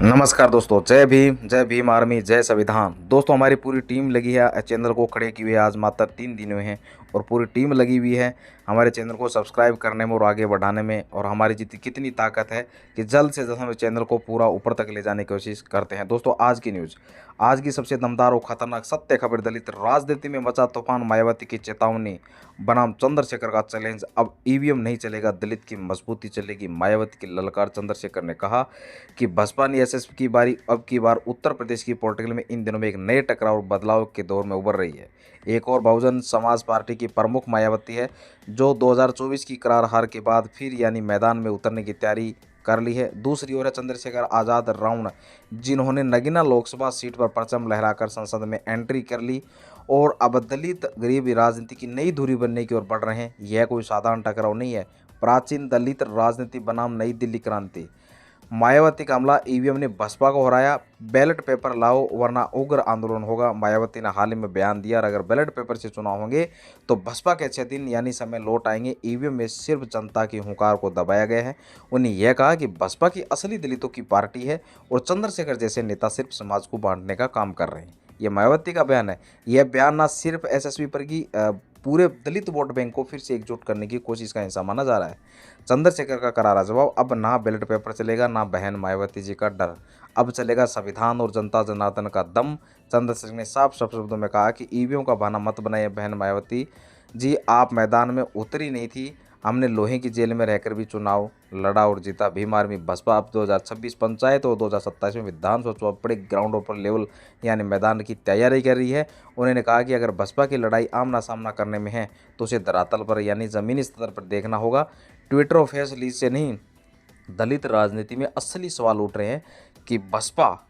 नमस्कार दोस्तों, जय भीम आर्मी, जय संविधान। दोस्तों, हमारी पूरी टीम लगी है चैनल को खड़े किए हुए आज मात्र 3 दिन हुए हैं और पूरी टीम लगी हुई है हमारे चैनल को सब्सक्राइब करने में और आगे बढ़ाने में। और हमारी जितनी कितनी ताकत है कि जल्द से जल्द हम चैनल को पूरा ऊपर तक ले जाने की कोशिश करते हैं। दोस्तों, आज की न्यूज़, आज की सबसे दमदार और खतरनाक सत्य खबर। दलित राजनीति में मचा तूफान, मायावती की चेतावनी बनाम चंद्रशेखर का चैलेंज। अब ईवीएम नहीं चलेगा, दलित की मजबूती चलेगी, मायावती की ललकार। चंद्रशेखर ने कहा कि बसपा ने एसएसपी की बारी अब की बार उत्तर प्रदेश की पॉलिटिकल में इन दिनों में एक नए टकराव और बदलाव के दौर में उभर रही है। एक और बहुजन समाज पार्टी की प्रमुख मायावती है, जो 2024 की करार हार के बाद फिर यानी मैदान में उतरने की तैयारी कर ली है। दूसरी ओर है चंद्रशेखर आज़ाद रावण, जिन्होंने नगीना लोकसभा सीट पर परचम लहराकर संसद में एंट्री कर ली और अब दलित गरीब राजनीति की नई धुरी बनने की ओर बढ़ रहे हैं। यह कोई साधारण टकराव नहीं है, प्राचीन दलित राजनीति बनाम नई दिल्ली क्रांति। मायावती का हमला, ईवीएम ने बसपा को हराया, बैलेट पेपर लाओ वरना उग्र आंदोलन होगा। मायावती ने हाल ही में बयान दिया, अगर बैलेट पेपर से चुनाव होंगे तो बसपा के 6 दिन यानी समय लौट आएंगे। ईवीएम में सिर्फ जनता की हुंकार को दबाया गया है। उन्हें यह कहा कि बसपा की असली दलितों की पार्टी है और चंद्रशेखर जैसे नेता सिर्फ समाज को बांटने का काम कर रहे हैं। यह मायावती का बयान है। यह बयान न सिर्फ एसएसपी पर की पूरे दलित वोट बैंक को फिर से एकजुट करने की कोशिश का हिस्सा माना जा रहा है। चंद्रशेखर का करारा जवाब, अब ना बैलेट पेपर चलेगा, ना बहन मायावती जी का डर, अब चलेगा संविधान और जनता जनार्दन का दम। चंद्रशेखर ने साफ शब्दों में कहा कि ईवीएम का बहाना मत बनाइए बहन मायावती जी, आप मैदान में उतरी नहीं थी, हमने लोहे की जेल में रहकर भी चुनाव लड़ा और जीता। भीम आर्मी बसपा अब 2026 पंचायत और 2027 में विधानसभा चुनाव बड़े ग्राउंड पर लेवल यानी मैदान की तैयारी कर रही है। उन्होंने कहा कि अगर बसपा की लड़ाई आमना सामना करने में है तो उसे धरातल पर यानी ज़मीनी स्तर पर देखना होगा। ट्विटर और फेस लीज से नहीं, दलित राजनीति में असली सवाल उठ रहे हैं कि बसपा,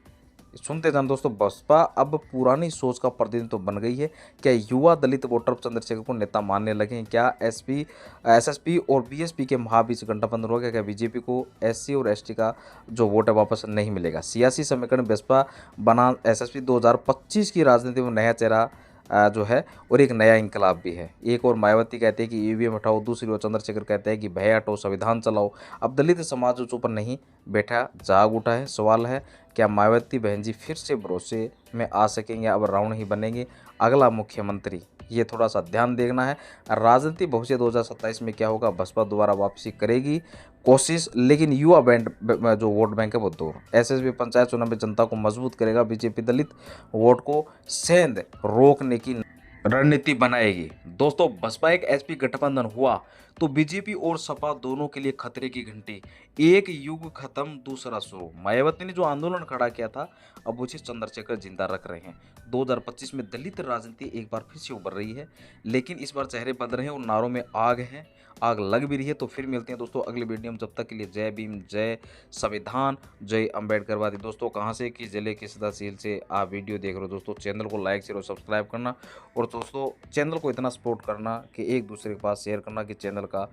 सुनते जान दोस्तों, बसपा अब पुरानी सोच का प्रतिनिधित्व बन गई है। क्या युवा दलित वोटर चंद्रशेखर को नेता मानने लगे हैं? क्या एसएसपी और बीएसपी के महाबीच गठबंधन हो गया? क्या बीजेपी को एससी और एसटी का जो वोट है वापस नहीं मिलेगा? सियासी समीकरण, बसपा बना एसएसपी 2025 की राजनीति में नया चेहरा जो है और एक नया इंकलाब भी है। एक और मायावती कहते हैं कि ईवीएम हटाओ, दूसरी ओर चंद्रशेखर कहते हैं कि भय हटाओ, संविधान चलाओ। अब दलित समाज उस ऊपर नहीं बैठा, जाग उठा है। सवाल है, क्या मायावती बहन जी फिर से भरोसे में आ सकेंगे? अब रावण ही बनेंगे अगला मुख्यमंत्री? ये थोड़ा सा ध्यान देखना है। राजनीति भविष्य 2027 में क्या होगा? बसपा दोबारा वापसी करेगी कोशिश, लेकिन युवा बैंड जो वोट बैंक है वो दूर। एसएसपी पंचायत चुनाव में जनता को मजबूत करेगा। बीजेपी दलित वोट को सेंध रोकने की रणनीति बनाएगी। दोस्तों, बसपा एक एसपी गठबंधन हुआ तो बीजेपी और सपा दोनों के लिए खतरे की घंटी। एक युग खत्म, दूसरा शुरू। मायावती ने जो आंदोलन खड़ा किया था, अब उसे चंद्रशेखर जिंदा रख रहे हैं। 2025 में दलित राजनीति एक बार फिर से उभर रही है, लेकिन इस बार चेहरे बदल रहे हैं और नारों में आग है, आग लग भी रही है। तो फिर मिलते हैं दोस्तों अगले वीडियो में। जब तक के लिए जय भीम, जय संविधान, जय अम्बेडकरवादी। दोस्तों, कहाँ से, किस जिले, किस तहसील से आप वीडियो देख रहे हो दोस्तों, चैनल को लाइक शेयर और सब्सक्राइब करना और दोस्तों चैनल को इतना सपोर्ट करना कि एक दूसरे के पास शेयर करना कि चैनल का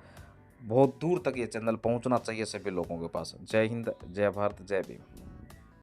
बहुत दूर तक ये चैनल पहुंचना चाहिए सभी लोगों के पास। जय हिंद, जय भारत, जय भीम।